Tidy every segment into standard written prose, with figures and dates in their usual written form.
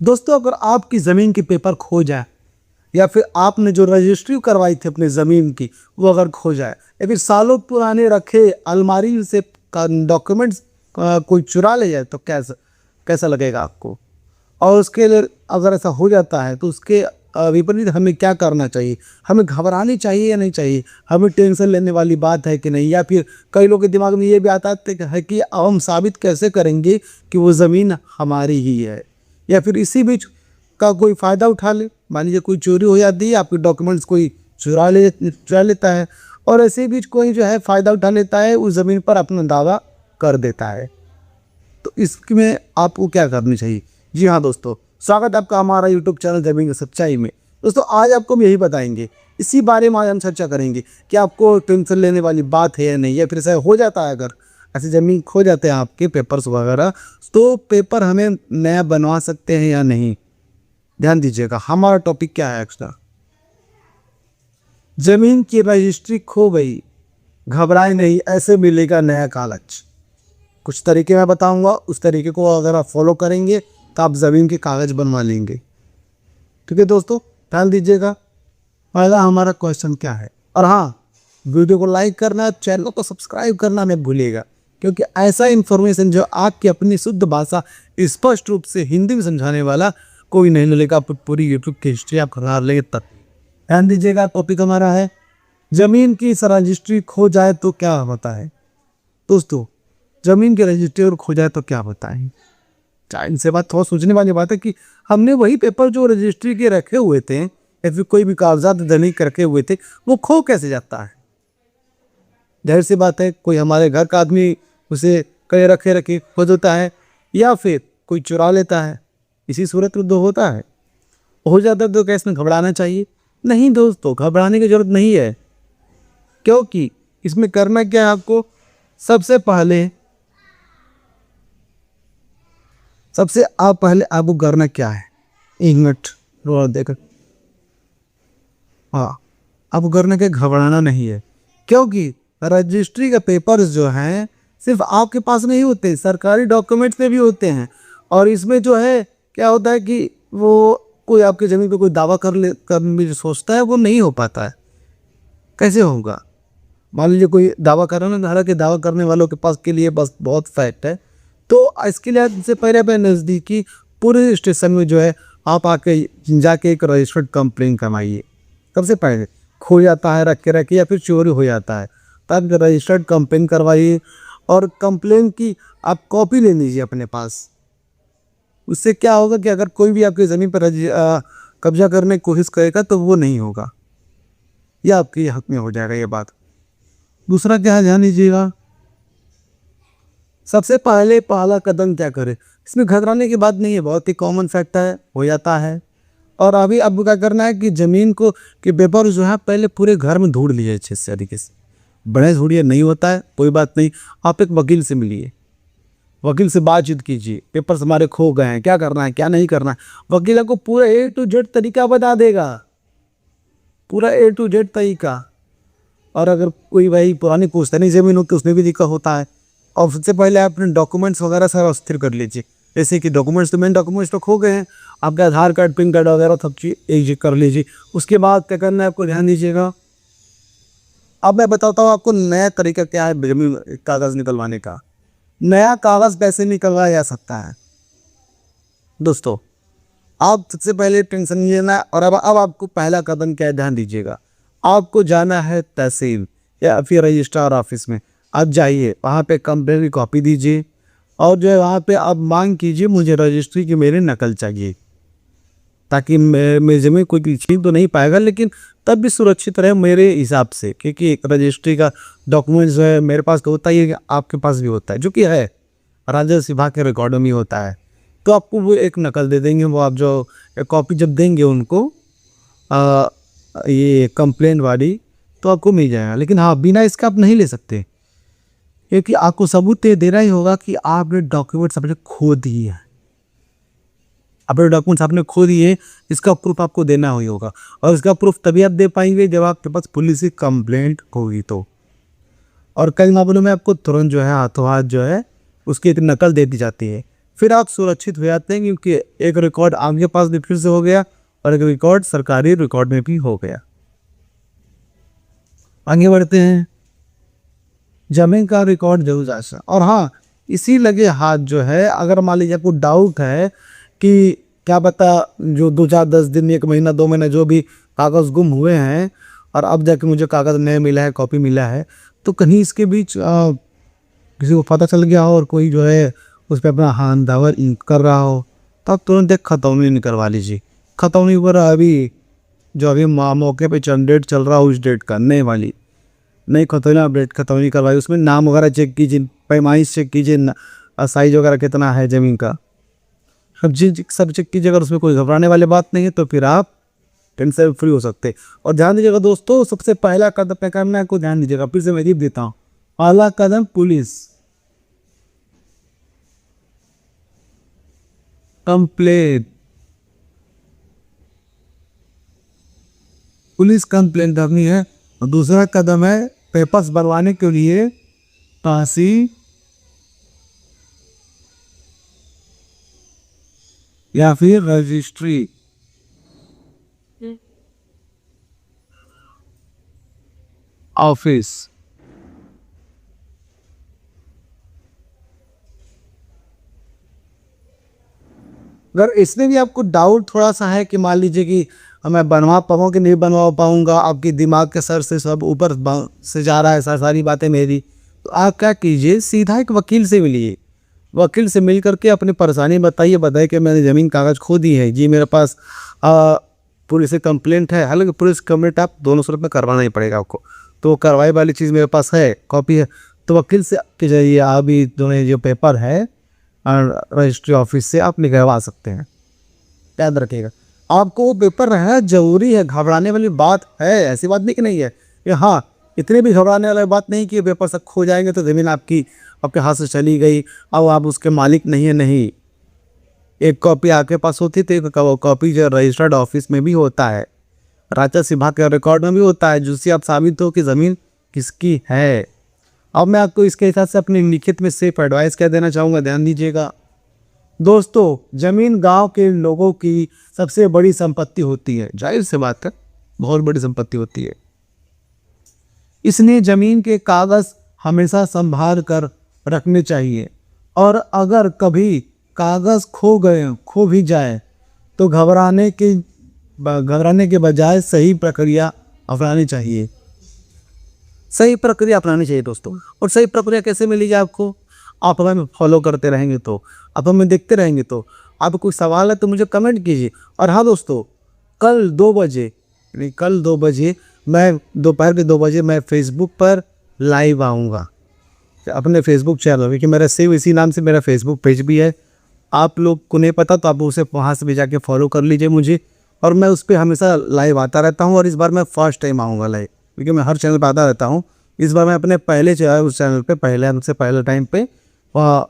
दोस्तों, अगर आपकी ज़मीन के पेपर खो जाए या फिर आपने जो रजिस्ट्री करवाई थी अपनी ज़मीन की वो अगर खो जाए या फिर सालों पुराने रखे अलमारी से डॉक्यूमेंट्स कोई चुरा ले जाए तो कैसा कैसा लगेगा आपको। और उसके लिए अगर ऐसा हो जाता है तो उसके विपरीत हमें क्या करना चाहिए, हमें घबरानी चाहिए या नहीं चाहिए, हमें टेंशन लेने वाली बात है कि नहीं, या फिर कई लोगों के दिमाग में ये भी आता है कि अब हम साबित कैसे करेंगे कि वो ज़मीन हमारी ही है। या फिर इसी बीच का कोई फ़ायदा उठा ले, मान लीजिए कोई चोरी हो जाती है, आपके डॉक्यूमेंट्स कोई चुरा लेता है और ऐसे बीच कोई जो है फ़ायदा उठा लेता है, उस ज़मीन पर अपना दावा कर देता है। तो इसमें आपको क्या करनी चाहिए। जी हाँ दोस्तों, स्वागत है आपका हमारा यूट्यूब चैनल ज़मीन की सच्चाई में। दोस्तों, आज आपको हम यही बताएंगे, इसी बारे में आज हम चर्चा करेंगे कि आपको टेंशन लेने वाली बात है या नहीं, या फिर ऐसा हो जाता है अगर ऐसी ज़मीन खो जाते हैं आपके पेपर्स वगैरह, तो पेपर हमें नया बनवा सकते हैं या नहीं। ध्यान दीजिएगा, हमारा टॉपिक क्या है एक्स्ट्रा। ज़मीन की रजिस्ट्री खो गई, घबराए नहीं, ऐसे मिलेगा नया कागज। कुछ तरीके मैं बताऊंगा, उस तरीके को अगर आप फॉलो करेंगे तो आप ज़मीन के कागज़ बनवा लेंगे। ठीक है दोस्तों, ध्यान दीजिएगा। पहला हमारा क्वेश्चन क्या है, और हाँ, वीडियो को लाइक करना, चैनल को सब्सक्राइब करना मत भूलिएगा, क्योंकि ऐसा इन्फॉर्मेशन जो आपकी अपनी शुद्ध भाषा स्पष्ट रूप से हिंदी में समझाने वाला कोई नहीं मिलेगा। आप पूरी यूट्यूब की हिस्ट्री आप खंगार लेंगे तब। ध्यान दीजिएगा, टॉपिक हमारा है ज़मीन की रजिस्ट्री खो जाए तो क्या होता है। दोस्तों, ज़मीन की रजिस्ट्री खो जाए तो क्या होता है। इनसे बात थोड़ा सोचने वाली बात है कि हमने वही पेपर जो रजिस्ट्री के रखे हुए थे या फिर कोई भी कागजात दलील रखे हुए थे, वो खो कैसे जाता है। जाहिर सी बात है, कोई हमारे घर का आदमी उसे कहीं रखे रखे खो देता है या फिर कोई चुरा लेता है। इसी सूरत में दो होता है, हो जाता है तो क्या इसमें घबराना चाहिए। नहीं दोस्तों, घबराने की जरूरत नहीं है, क्योंकि इसमें करना क्या है आपको। सबसे पहले आपको करना क्या है, एक मिनट देखकर, हाँ, आपको करना क्या, घबराना नहीं है। क्योंकि रजिस्ट्री के पेपर्स जो हैं सिर्फ आपके पास नहीं होते, सरकारी डॉक्यूमेंट्स में भी होते हैं। और इसमें जो है क्या होता है कि वो कोई आपकी ज़मीन पे कोई दावा करने जो सोचता है वो नहीं हो पाता है। कैसे होगा, मान लीजिए कोई दावा कर रहा है ना, हालांकि दावा करने वालों के पास के लिए बस बहुत फैक्ट है, तो इसके लिए से पहले अपने नज़दीकी पुलिस स्टेशन में जो है आप आके जाके एक रजिस्टर्ड कंप्लेन करवाइए। सबसे पहले खो जाता है रखे या फिर चोरी हो जाता है, तब रजिस्टर्ड कंप्लेन करवाइए और कंप्लेन की आप कॉपी ले लीजिए अपने पास। उससे क्या होगा कि अगर कोई भी आपकी ज़मीन पर कब्जा करने की कोशिश करेगा तो वो नहीं होगा, यह आपके हक में हो जाएगा ये बात। दूसरा क्या है, ध्यान दीजिएगा, सबसे पहला कदम क्या करें। इसमें घबराने की बात नहीं है, बहुत ही कॉमन फैक्ट है, हो जाता है। और अभी आपको क्या करना है कि ज़मीन को के पेपर जो है पहले पूरे घर में ढूंढ लीजिए अच्छे तरीके से। बड़े ढूंढिए, नहीं होता है कोई बात नहीं, आप एक वकील से मिलिए, वकील से बातचीत कीजिए, पेपर्स हमारे खो गए हैं, क्या करना है क्या नहीं करना है। वकील आपको पूरा A to Z तरीका बता देगा, पूरा A to Z तरीका। और अगर कोई भाई पुरानी पुश्तैनी ज़मीन हो तो उसमें भी दिक्कत होता है। और सबसे पहले आप अपने डॉक्यूमेंट्स वगैरह सारा स्थिर कर लीजिए, जैसे कि डॉक्यूमेंट्स तो मेन डॉक्यूमेंट्स तो खो गए हैं, आपके आधार कार्ड, पैन कार्ड वगैरह सब चीज़ एक कर लीजिए। उसके बाद क्या करना है आपको, ध्यान दीजिएगा। अब मैं बताता हूँ आपको नया तरीका क्या है ज़मीन कागज़ निकलवाने का। नया कागज़ कैसे निकलवाया जा सकता है। दोस्तों, आप सबसे पहले टेंशन नहीं लेना। और अब आपको पहला कदम क्या है, ध्यान दीजिएगा। आपको जाना है तहसील या फिर रजिस्ट्रार ऑफिस में। आप जाइए, वहाँ पे कंप्लेंट की कॉपी दीजिए और जो है वहाँ पे आप मांग कीजिए मुझे रजिस्ट्री की मेरी नकल चाहिए, ताकि मेरी ज़मीन कोई छीन तो नहीं पाएगा, लेकिन तब भी सुरक्षित रहे मेरे हिसाब से, क्योंकि एक रजिस्ट्री का डॉक्यूमेंट जो है मेरे पास तो होता ही है, आपके पास भी होता है, जो कि है राजस्व विभाग के रिकॉर्ड में होता है। तो आपको वो एक नकल दे देंगे, वो आप जो कॉपी जब देंगे उनको ये कंप्लेंट वाली, तो आपको मिल जाएगा। लेकिन हाँ, बिना इसका आप नहीं ले सकते, क्योंकि आपको सबूत ये देना ही होगा कि आपने डॉक्यूमेंट्स अपने खो दिए हैं, अपने डॉक्यूमेंट्स आपने खो दिए, इसका प्रूफ आपको देना ही होगा। और इसका प्रूफ तभी आप दे पाएंगे जब आपके पास पुलिस की कंप्लेंट होगी तो। और कई मामलों में आपको तुरंत जो है हाथों हाथ जो है उसकी एक नकल दे दी जाती है, फिर आप सुरक्षित हो जाते हैं, क्योंकि एक रिकॉर्ड आपके पास भी फिर से हो गया और एक रिकॉर्ड सरकारी रिकॉर्ड में भी हो गया। आगे बढ़ते हैं। जमीन का रिकॉर्ड जरूर जांचना। और हाँ, इसी लगे हाथ जो है, अगर मान लीजिए आपको डाउट है कि क्या पता जो 2 4 10 दिन 1 महीना 2 महीना जो भी कागज़ गुम हुए हैं और अब जाके मुझे कागज़ नया मिला है, कॉपी मिला है, तो कहीं इसके बीच किसी को पता चल गया हो और कोई जो है उस पर अपना हाथ दावर कर रहा हो, तब तुरंत एक खतौनी निकलवा लीजिए। खतौनी पर अभी जो अभी मौके पे डेट चल रहा हो उस डेट का नए वाली नई खतौनी अपडेट खतौनी करवाई, उसमें नाम वगैरह चेक कीजिए, पैमाइश चेक कीजिए, साइज वगैरह कितना है ज़मीन का, सब चेक कीजिए। अगर उसमें कोई घबराने वाली बात नहीं है तो फिर आप टेंशन से फ्री हो सकते हैं। और ध्यान दीजिएगा दोस्तों, सबसे पहला कदम पे करना है, को ध्यान दीजिएगा, फिर से मैं रिप देता हूँ। पहला कदम पुलिस कंप्लेंट, पुलिस कंप्लेंट करनी है। और दूसरा कदम है पेपर्स बनवाने के लिए तहसील या फिर रजिस्ट्री ऑफिस। अगर इसमें भी आपको डाउट थोड़ा सा है कि मान लीजिए कि मैं बनवा पाऊँ कि नहीं बनवा पाऊँगा, आपकी दिमाग के सर से सब ऊपर से जा रहा है सारी बातें मेरी, तो आप क्या कीजिए, सीधा एक वकील से मिलिए। वकील से मिल करके अपनी परेशानी बताइए कि मैंने ज़मीन कागज़ खो दी है जी, मेरे पास पुलिस से कंप्लेंट है। हालांकि पुलिस कंप्लेंट आप दोनों सूरत में करवाना ही पड़ेगा आपको, तो कार्रवाई वाली चीज़ मेरे पास है, कॉपी है, तो वकील से के जरिए आप ही दोनों जो पेपर है रजिस्ट्री ऑफिस से आप निकलवा सकते हैं। याद रखिएगा, आपको वो पेपर रहना ज़रूरी है, घबराने वाली बात है, ऐसी बात नहीं कि नहीं है कि हाँ, इतने भी घबराने वाली बात नहीं कि पेपर सब खो जाएंगे तो ज़मीन आपकी आपके हाथ से चली गई, अब आप उसके मालिक नहीं है। नहीं, एक कॉपी आपके पास होती थी, एक कॉपी जो रजिस्टर्ड ऑफिस में भी होता है, राजस्व विभाग के रिकॉर्ड में भी होता है, जिससे आप साबित हो कि ज़मीन किसकी है। अब मैं आपको इसके हिसाब से अपनी लिखित में सिर्फ एडवाइस क्या देना चाहूँगा, ध्यान दीजिएगा दोस्तों। ज़मीन गांव के लोगों की सबसे बड़ी संपत्ति होती है, जाहिर से बात है, बहुत बड़ी संपत्ति होती है, इसलिए ज़मीन के कागज़ हमेशा संभाल कर रखने चाहिए। और अगर कभी कागज़ खो भी जाए तो घबराने के बजाय सही प्रक्रिया अपनानी चाहिए। सही प्रक्रिया अपनानी चाहिए दोस्तों। और सही प्रक्रिया कैसे मिलेगी आपको, आप हमें फॉलो करते रहेंगे तो, आप हमें देखते रहेंगे तो। आपको कोई सवाल है तो मुझे कमेंट कीजिए। और हाँ दोस्तों, कल 2 बजे मैं दोपहर के 2 बजे मैं फेसबुक पर लाइव आऊँगा अपने फेसबुक चैनल, क्योंकि मेरा सेव इसी नाम से मेरा फेसबुक पेज भी है। आप लोग को नहीं पता तो आप उसे वहाँ से भी जाके फॉलो कर लीजिए मुझे। और मैं उस पर हमेशा लाइव आता रहता हूँ, और इस बार मैं फर्स्ट टाइम आऊँगा लाइव, क्योंकि मैं हर चैनल पर आता रहता हूँ। इस बार मैं अपने पहले उस चैनल पे पहले टाइम पे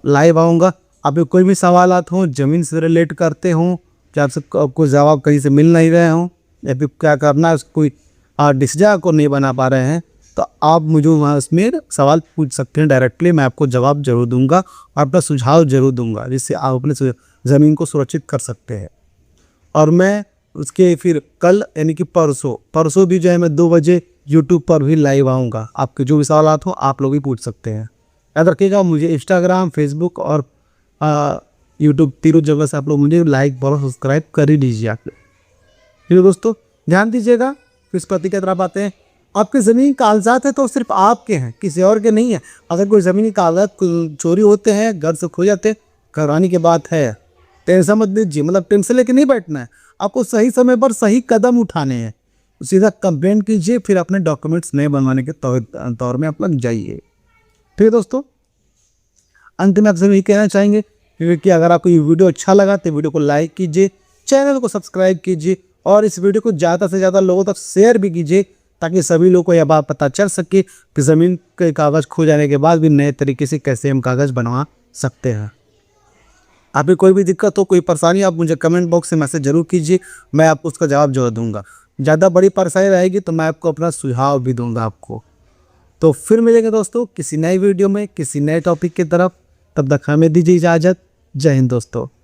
लाइव आऊँगा। आपको कोई भी सवालात हों, ज़मीन से रिलेट करते हों, कि आपसे कोई जवाब कहीं से मिल नहीं रहे हों, या फिर क्या करना है, कोई डिसीजन को नहीं बना पा रहे हैं, तो आप मुझे वहाँ उसमें सवाल पूछ सकते हैं डायरेक्टली। मैं आपको जवाब जरूर दूंगा और अपना सुझाव जरूर दूंगा, जिससे आप अपने ज़मीन को सुरक्षित कर सकते हैं। और मैं उसके फिर कल यानी कि परसों भी जो है मैं 2 बजे यूट्यूब पर भी लाइव आऊँगा। आपके जो भी सवाल हो आप लोग भी पूछ सकते हैं। याद रखिएगा, मुझे इंस्टाग्राम, फेसबुक और यूट्यूब तीनों जगह से आप लोग मुझे लाइक फॉलो सब्सक्राइब कर ही लीजिए आप। ठीक है दोस्तों, ध्यान दीजिएगा। फिर इस प्रति की तरफ आते हैं। आपके ज़मीन कागजात है तो सिर्फ आपके हैं, किसी और के नहीं है। अगर कोई ज़मीनी कागजात चोरी होते हैं, घर से खो जाते, घबराने की बात है, टेंशन मत लीजिए, मतलब टेंशन लेके नहीं बैठना है, आपको सही समय पर सही कदम उठाने हैं। सीधा कंप्लेंट कीजिए, फिर अपने डॉक्यूमेंट्स नए बनवाने के तौर में आप लग जाइए। ठीक है दोस्तों, अंत में आपसे यही कहना चाहेंगे कि अगर आपको ये वीडियो अच्छा लगा तो वीडियो को लाइक कीजिए, चैनल को सब्सक्राइब कीजिए, और इस वीडियो को ज़्यादा से ज़्यादा लोगों तक शेयर भी कीजिए, ताकि सभी लोगों को यह बात पता चल सके कि ज़मीन के कागज़ खो जाने के बाद भी नए तरीके से कैसे हम कागज़ बनवा सकते हैं। आपको कोई भी दिक्कत हो, कोई परेशानी, आप मुझे कमेंट बॉक्स से मैसेज जरूर कीजिए, मैं आपको उसका जवाब जरूर दूंगा। ज़्यादा बड़ी परेशानी रहेगी तो मैं आपको अपना सुझाव भी दूंगा आपको। तो फिर मिलेंगे दोस्तों किसी नए वीडियो में, किसी नए टॉपिक की तरफ। तब तक हमें दीजिए इजाज़त। जय हिंद दोस्तों।